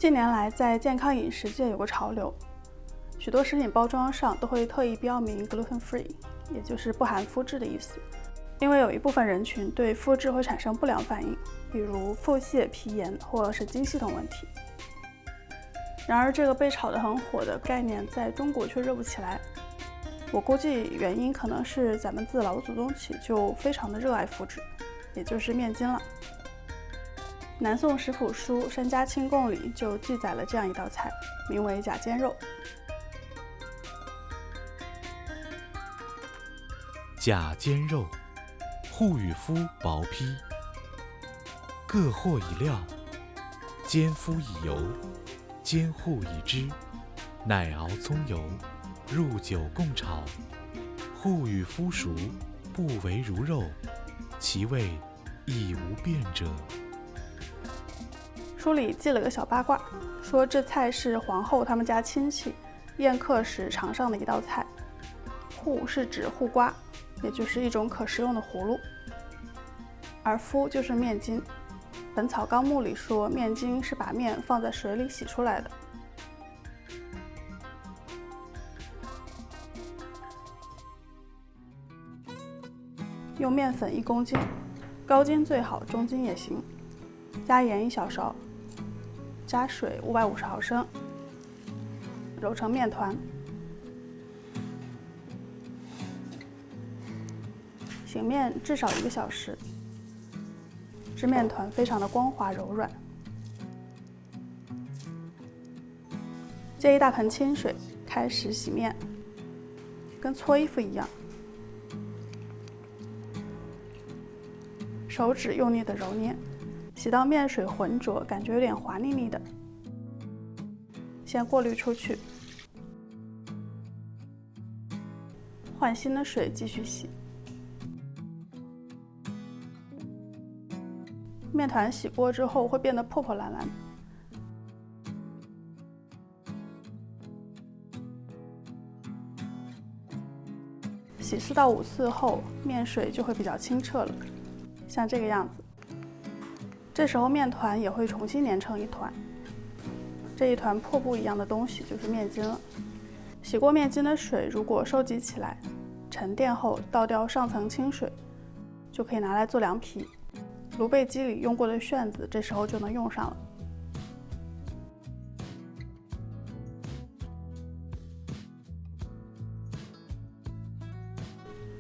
近年来，在健康饮食界有个潮流，许多食品包装上都会特意标明 gluten free， 也就是不含麸质的意思。因为有一部分人群对麸质会产生不良反应，比如腹泻、皮炎或神经系统问题。然而，这个被炒得很火的概念在中国却热不起来。我估计原因可能是咱们自老祖宗起就非常的热爱麸质，也就是面筋了。南宋食谱书《山家清供》里就记载了这样一道菜，名为假煎肉。假煎肉，户与麸薄坯，各和以料，煎麸以油，煎户以汁，乃熬葱油，入酒共炒。户与麸熟，不为如肉，其味亦无变者。书里记了个小八卦，说这菜是皇后他们家亲戚宴客时常上的一道菜。户是指瓠瓜，也就是一种可食用的葫芦，而麸就是面筋。本草纲目里说，面筋是把面放在水里洗出来的。用面粉1公斤，高筋最好，中筋也行。加盐1小勺，加水550毫升，揉成面团。醒面至少1个小时，至面团非常的光滑柔软。接一大盆清水，开始洗面，跟搓衣服一样，手指用力的揉捏，洗到面水浑浊，感觉有点滑腻腻的，先过滤出去，换新的水继续洗。面团洗过之后会变得破破烂烂，洗4到5次后，面水就会比较清澈了，像这个样子。这时候面团也会重新粘成一团，这一团破布一样的东西就是面筋了。洗过面筋的水如果收集起来，沉淀后倒掉上层清水，就可以拿来做凉皮。炉焙机里用过的旋子，这时候就能用上了。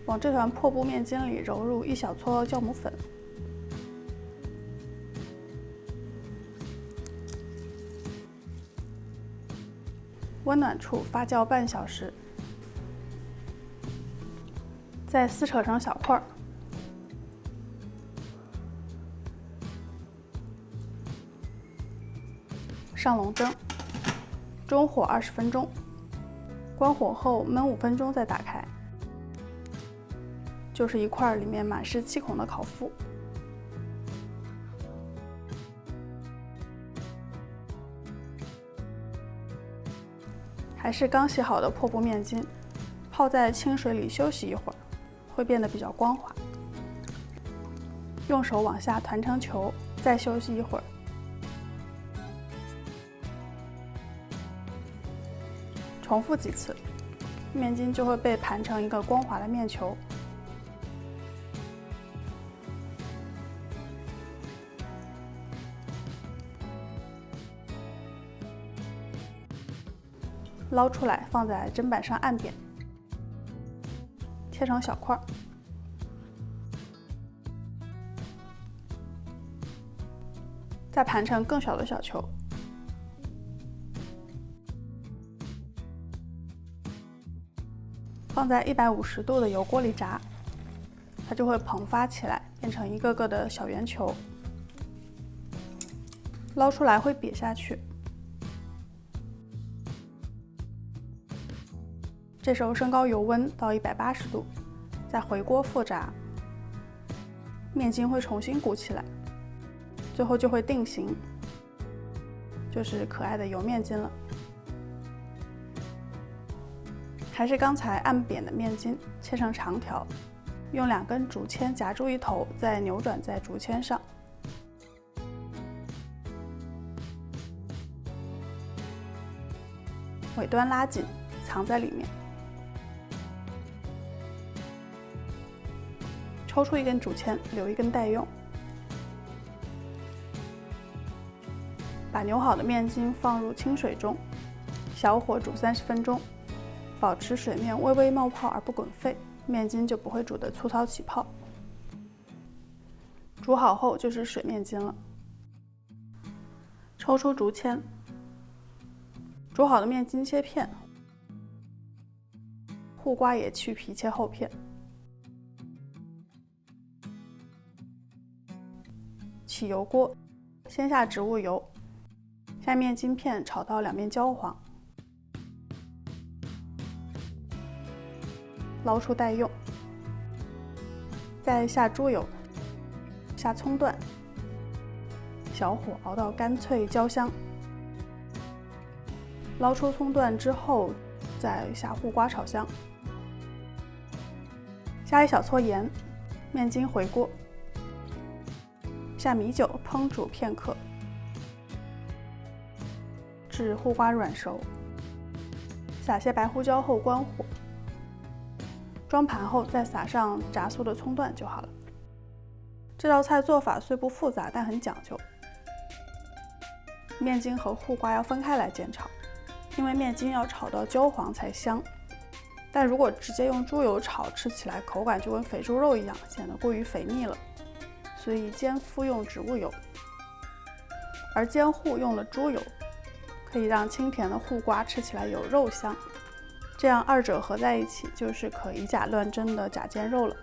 往这团破布面筋里揉入1小撮酵母粉，温暖处发酵半小时，再撕扯成小块儿。上笼蒸，中火20分钟，关火后焖5分钟再打开，就是一块里面满是气孔的烤麸。还是刚洗好的破布面筋，泡在清水里休息一会儿，会变得比较光滑。用手往下团成球，再休息一会儿。重复几次，面筋就会被盘成一个光滑的面球。捞出来放在砧板上按扁，切成小块，再盘成更小的小球。放在150度的油锅里炸，它就会膨发起来，变成一个个的小圆球。捞出来会瘪下去，这时候升高油温到180度，再回锅复炸，面筋会重新鼓起来，最后就会定型，就是可爱的油面筋了。还是刚才按扁的面筋，切成长条，用2根竹签夹住一头，再扭转在竹签上。尾端拉紧，藏在里面。抽出一根竹签，留一根待用。把扭好的面筋放入清水中，小火煮30分钟，保持水面微微冒泡而不滚沸，面筋就不会煮得粗糙起泡。煮好后就是水面筋了。抽出竹签，煮好的面筋切片，护瓜也去皮切厚片。起油锅，先下植物油，下面筋片炒到两面焦黄，捞出待用。再下猪油，下葱段，小火熬到干脆焦香。捞出葱段之后，再下护瓜炒香，下一小撮盐，面筋回锅。下米酒烹煮片刻，至护瓜软熟。撒些白胡椒后关火，装盘后再撒上炸酥的葱段就好了。这道菜做法虽不复杂，但很讲究。面筋和护瓜要分开来煎炒，因为面筋要炒到焦黄才香。但如果直接用猪油炒，吃起来口感就跟肥猪肉一样，显得过于肥腻了。所以煎麸用植物油，而煎护用了猪油，可以让清甜的护瓜吃起来有肉香。这样二者合在一起，就是可以假乱真的假煎肉了。